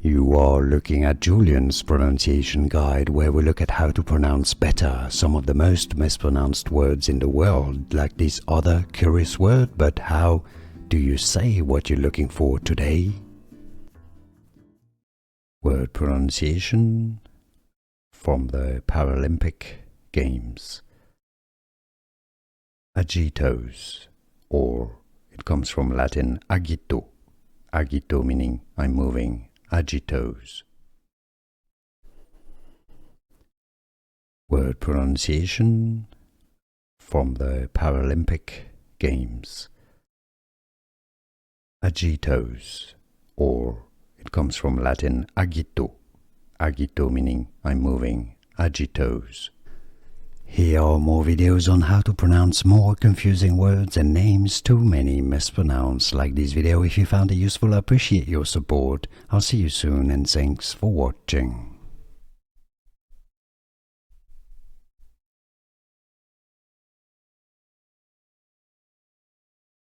You are looking at Julian's pronunciation guide, where we look at how to pronounce better some of the most mispronounced words in the world, like this other curious word. But how do you say what you're looking for today? Word pronunciation from the Paralympic Games. Agitos, or it comes from Latin agito. Agito meaning I'm moving. Agitos. Word pronunciation from the Paralympic Games. Agitos, or it comes from Latin agito. Agito meaning I'm moving. Agitos. Here are more videos on how to pronounce more confusing words and names too many mispronounced. Like this video if you found it useful. I appreciate your support. I'll see you soon and thanks for watching.